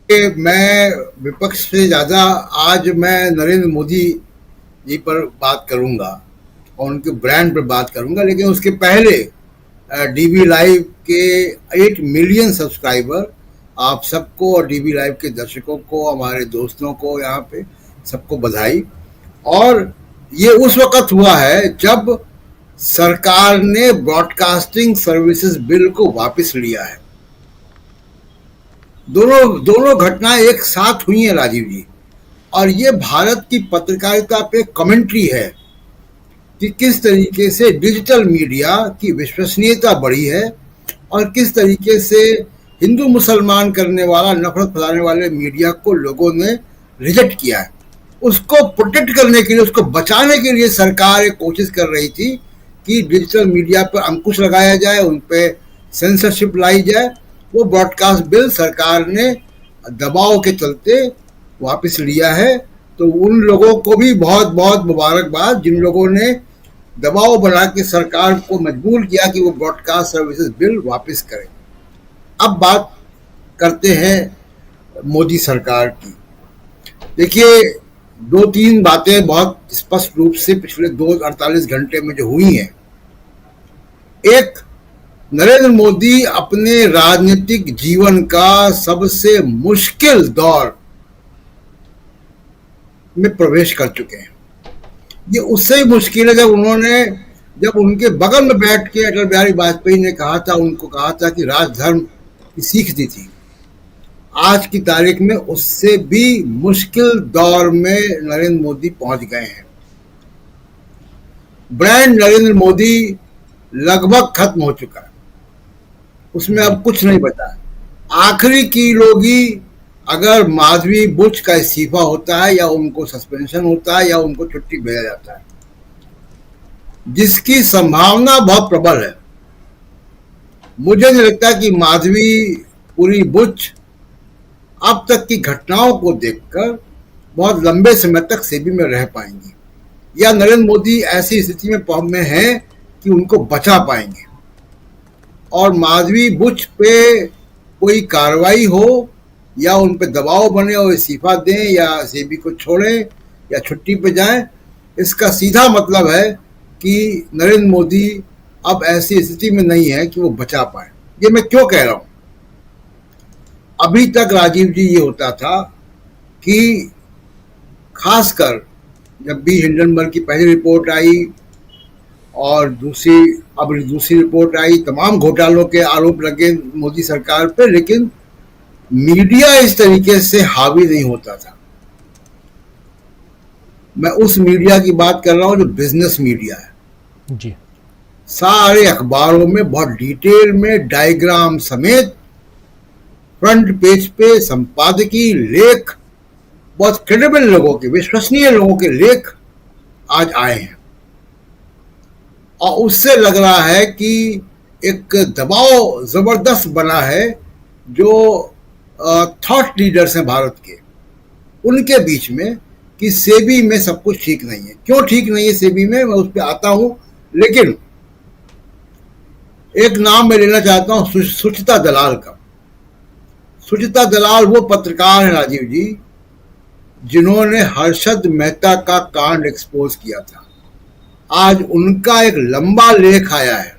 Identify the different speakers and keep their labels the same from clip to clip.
Speaker 1: मैं विपक्ष से ज़्यादा आज मैं नरेंद्र मोदी जी पर बात करूंगा और उनके ब्रांड पर बात करूंगा, लेकिन उसके पहले डीबी लाइव के 8 मिलियन सब्सक्राइबर, आप सबको और डीबी लाइव के दर्शकों को, हमारे दोस्तों को यहाँ पे सबको बधाई। और ये उस वक्त हुआ है जब सरकार ने ब्रॉडकास्टिंग सर्विसेज बिल को वापस लिया है। दोनों दोनों घटनाएं एक साथ हुई हैं राजीव जी, और ये भारत की पत्रकारिता पे कमेंट्री है कि किस तरीके से डिजिटल मीडिया की विश्वसनीयता बढ़ी है और किस तरीके से हिंदू मुसलमान करने वाला, नफरत फैलाने वाले मीडिया को लोगों ने रिजेक्ट किया है। उसको प्रोटेक्ट करने के लिए, उसको बचाने के लिए सरकार एक कोशिश कर रही थी कि डिजिटल मीडिया पर अंकुश लगाया जाए, उन पर सेंसरशिप लाई जाए। वो ब्रॉडकास्ट बिल सरकार ने दबाव के चलते वापस लिया है। तो उन लोगों को भी बहुत बहुत मुबारकबाद जिन लोगों ने दबाव बना के सरकार को मजबूर किया कि वो ब्रॉडकास्ट सर्विसेज बिल वापस करें। अब बात करते हैं मोदी सरकार की। देखिए, दो तीन बातें बहुत स्पष्ट रूप से पिछले 48 घंटे में जो हुई हैं। एक, नरेंद्र मोदी अपने राजनीतिक जीवन का सबसे मुश्किल दौर में प्रवेश कर चुके हैं। ये उससे ही मुश्किल है जब उनके बगल में बैठ के अटल बिहारी वाजपेयी ने उनको कहा था कि राजधर्म की सीख दी थी। आज की तारीख में उससे भी मुश्किल दौर में नरेंद्र मोदी पहुंच गए हैं। ब्रांड नरेंद्र मोदी लगभग खत्म हो चुका है, उसमें अब कुछ नहीं बचा। आखिरी कील होगी अगर माधवी बुच का इस्तीफा होता है या उनको सस्पेंशन होता है या उनको छुट्टी भेजा जाता है, जिसकी संभावना बहुत प्रबल है। मुझे नहीं लगता कि माधवी पूरी बुच अब तक की घटनाओं को देखकर बहुत लंबे समय तक सेबी में रह पाएंगी, या नरेंद्र मोदी ऐसी स्थिति में हैं कि उनको बचा पाएंगे। और माधवी बुच पे कोई कार्रवाई हो या उन पे दबाव बने और इस्तीफा दें या सेबी को छोड़ें या छुट्टी पे जाएं, इसका सीधा मतलब है कि नरेंद्र मोदी अब ऐसी स्थिति में नहीं है कि वो बचा पाए। ये मैं क्यों कह रहा हूं? अभी तक राजीव जी ये होता था कि खासकर जब भी हिंडनबर्ग की पहली रिपोर्ट आई और दूसरी रिपोर्ट आई, तमाम घोटालों के आरोप लगे मोदी सरकार पे, लेकिन मीडिया इस तरीके से हावी नहीं होता था। मैं उस मीडिया की बात कर रहा हूं जो बिजनेस मीडिया है
Speaker 2: जी।
Speaker 1: सारे अखबारों में बहुत डिटेल में डायग्राम समेत फ्रंट पेज पे संपादकीय लेख, बहुत क्रेडिबल लोगों के, विश्वसनीय लोगों के लेख आज आए हैं। और उससे लग रहा है कि एक दबाव जबरदस्त बना है जो थॉट लीडर्स हैं भारत के, उनके बीच में, कि सेबी में सब कुछ ठीक नहीं है। क्यों ठीक नहीं है सेबी में, मैं उस पर आता हूं। लेकिन एक नाम मैं लेना चाहता हूं, सुचिता दलाल का। सुचिता दलाल वो पत्रकार है राजीव जी जिन्होंने हर्षद मेहता का कांड एक्सपोज किया था। आज उनका एक लंबा लेख आया है,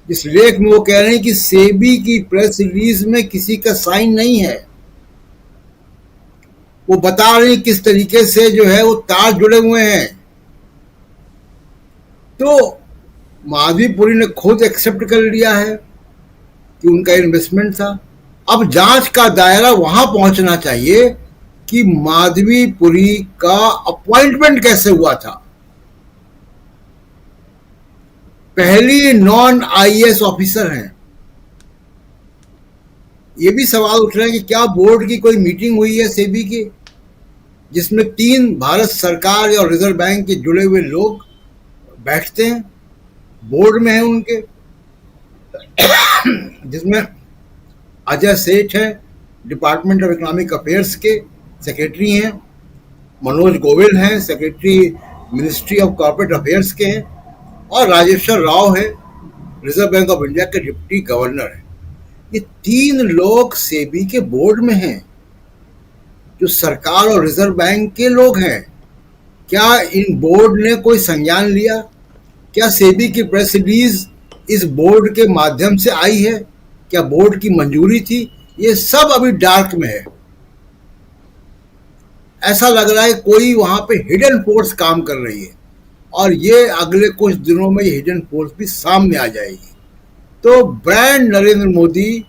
Speaker 1: जिस लेख में वो कह रहे हैं कि सेबी की प्रेस रिलीज में किसी का साइन नहीं है। वो बता रहे हैं किस तरीके से जो है वो तार जुड़े हुए हैं। तो माधवीपुरी ने खुद एक्सेप्ट कर लिया है कि उनका इन्वेस्टमेंट था। अब जांच का दायरा वहां पहुंचना चाहिए कि माधवीपुरी का अपॉइंटमेंट कैसे हुआ था। पहली नॉन आईएएस ऑफिसर हैं। ये भी सवाल उठ रहे हैं कि क्या बोर्ड की कोई मीटिंग हुई है सेबी की जिसमें 3 भारत सरकार और रिजर्व बैंक के जुड़े हुए लोग बैठते हैं, बोर्ड में हैं उनके, जिसमें अजय सेठ है, डिपार्टमेंट ऑफ इकोनॉमिक अफेयर्स के सेक्रेटरी हैं, मनोज गोविल हैं, secretary ministry of corporate affairs के हैं, और राजेश्वर राव है, रिजर्व बैंक ऑफ इंडिया के डिप्टी गवर्नर है। ये 3 लोग सेबी के बोर्ड में हैं। जो सरकार और रिजर्व बैंक के लोग हैं। क्या इन बोर्ड ने कोई संज्ञान लिया? क्या सेबी की प्रेस रिलीज इस बोर्ड के माध्यम से आई है? क्या बोर्ड की मंजूरी थी? ये सब अभी डार्क में है। ऐसा लग रहा है कोई वहां पे हिडन फोर्स काम कर रही है, और ये अगले कुछ दिनों में ये हिडन फोर्स भी सामने आ जाएगी। तो ब्रांड नरेंद्र मोदी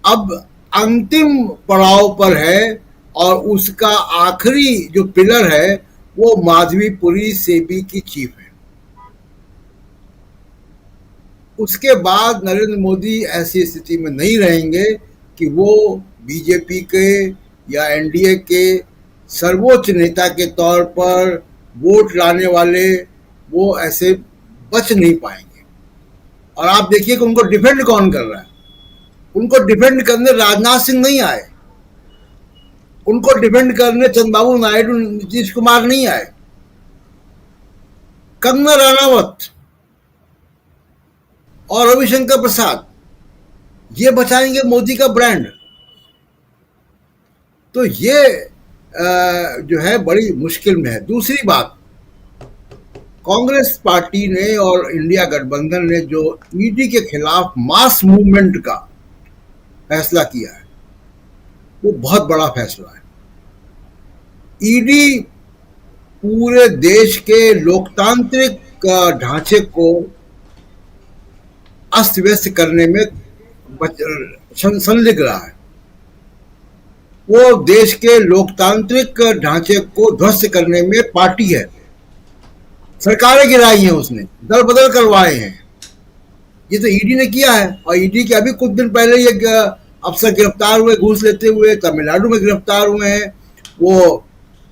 Speaker 1: अब अंतिम पड़ाव पर है, और उसका आखिरी जो पिलर है वो माधवीपुरी सेबी की चीफ है। उसके बाद नरेंद्र मोदी ऐसी स्थिति में नहीं रहेंगे कि वो बीजेपी के या एनडीए के सर्वोच्च नेता के तौर पर वोट लाने वाले वो ऐसे बच नहीं पाएंगे। और आप देखिए कि उनको डिफेंड कौन कर रहा है। उनको डिफेंड करने राजनाथ सिंह नहीं आए, उनको डिफेंड करने चंद्रबाबू नायडू, नीतीश कुमार नहीं आए। कंगना रनावत और रविशंकर प्रसाद ये बचाएंगे मोदी का ब्रांड। तो ये जो है बड़ी मुश्किल में है। दूसरी बात, कांग्रेस पार्टी ने और इंडिया गठबंधन ने जो ईडी के खिलाफ मास मूवमेंट का फैसला किया है वो बहुत बड़ा फैसला है। ईडी पूरे देश के लोकतांत्रिक ढांचे को अस्त व्यस्त करने में संलग्न रहा है। वो देश के लोकतांत्रिक ढांचे को ध्वस्त करने में पार्टी है। सरकारें गिराई हैं उसने, दल बदल करवाए हैं। ये तो ईडी ने किया है। और ईडी के अभी कुछ दिन पहले ये अफसर गिरफ्तार हुए घूस लेते हुए, तमिलनाडु में गिरफ्तार हुए हैं, वो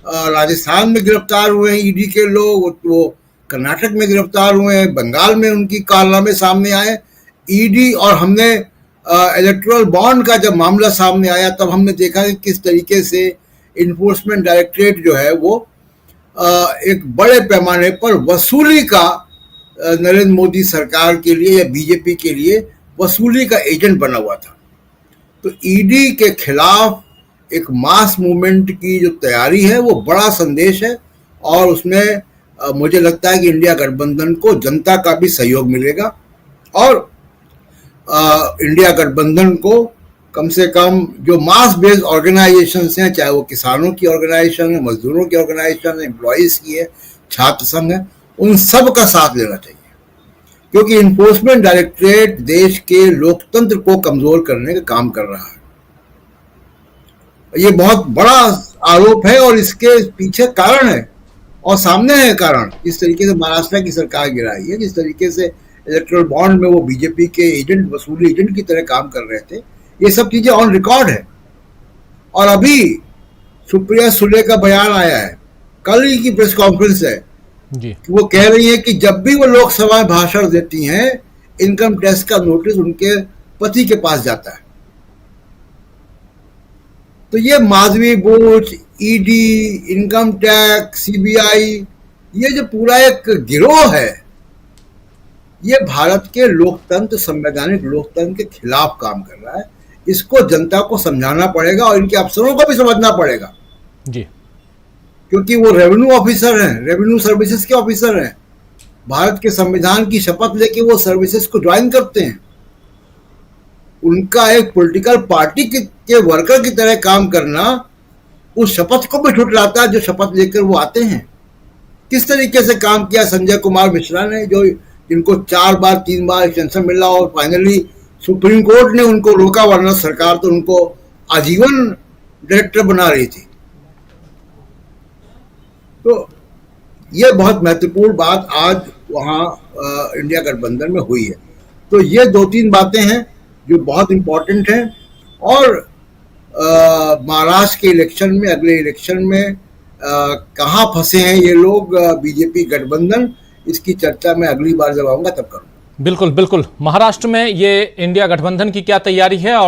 Speaker 1: राजस्थान में गिरफ्तार हुए हैं ईडी के लोग, वो कर्नाटक में गिरफ्तार हुए हैं, बंगाल में उनकी कारनामे सामने आए। ईडी और हमने इलेक्टोरल बॉन्ड का जब मामला सामने आया तब हमने देखा कि किस तरीके से इन्फोर्समेंट डायरेक्टरेट जो है वो एक बड़े पैमाने पर वसूली का नरेंद्र मोदी सरकार के लिए या बीजेपी के लिए वसूली का एजेंट बना हुआ था। तो ईडी के खिलाफ एक मास मूवमेंट की जो तैयारी है वो बड़ा संदेश है, और उसमें मुझे लगता है कि इंडिया गठबंधन को जनता का भी सहयोग मिलेगा, और इंडिया गठबंधन को कम से कम जो मास बेस्ड ऑर्गेनाइजेशंस हैं, चाहे वो किसानों की ऑर्गेनाइजेशन है, मजदूरों की ऑर्गेनाइजेशन है, एम्प्लॉयज की है, छात्र संघ है, उन सब का साथ लेना चाहिए। क्योंकि इन्फोर्समेंट डायरेक्टरेट देश के लोकतंत्र को कमजोर करने का काम कर रहा है। ये बहुत बड़ा आरोप है और इसके पीछे कारण है और सामने है कारण। जिस तरीके से महाराष्ट्र की सरकार गिराई है, जिस तरीके से इलेक्टोरल बॉन्ड में वो बीजेपी के एजेंट, वसूली एजेंट की तरह काम कर रहे थे, ये सब चीजें ऑन रिकॉर्ड है। और अभी सुप्रिया सुले का बयान आया है, कल ही की प्रेस कॉन्फ्रेंस है जी, वो कह रही है कि जब भी वो लोकसभा में भाषण देती हैं, इनकम टैक्स का नोटिस उनके पति के पास जाता है। तो ये Madhavi Buch, ED, income tax, CBI, ये जो पूरा एक गिरोह है, ये भारत के लोकतंत्र, संवैधानिक लोकतंत्र के खिलाफ काम कर रहा है। इसको जनता को समझाना पड़ेगा और इनके अफसरों को भी समझना पड़ेगा जी, क्योंकि वो रेवेन्यू ऑफिसर हैं, रेवेन्यू सर्विसेज के ऑफिसर हैं। भारत के संविधान की शपथ लेके वो सर्विसेज को ज्वाइन करते हैं। उनका एक पॉलिटिकल पार्टी के वर्कर की तरह काम करना उस शपथ को भी झुठलाता है जो शपथ लेकर वो आते हैं। किस तरीके से काम किया संजय कुमार मिश्रा ने, जो जिनको 4 बार 3 बार एक्सटेंशन मिला और फाइनली सुप्रीम कोर्ट ने उनको रोका, वरना सरकार तो उनको आजीवन डायरेक्टर बना रही थी। तो ये बहुत महत्वपूर्ण बात आज वहाँ इंडिया गठबंधन में हुई है। तो ये 2-3 बातें हैं जो बहुत इंपॉर्टेंट हैं। और महाराष्ट्र के इलेक्शन में, अगले इलेक्शन में कहाँ फंसे हैं ये लोग बीजेपी गठबंधन, इसकी चर्चा मैं अगली बार जब आऊंगा तब करूंगा।
Speaker 2: बिल्कुल बिल्कुल। महाराष्ट्र में ये इंडिया गठबंधन की क्या तैयारी है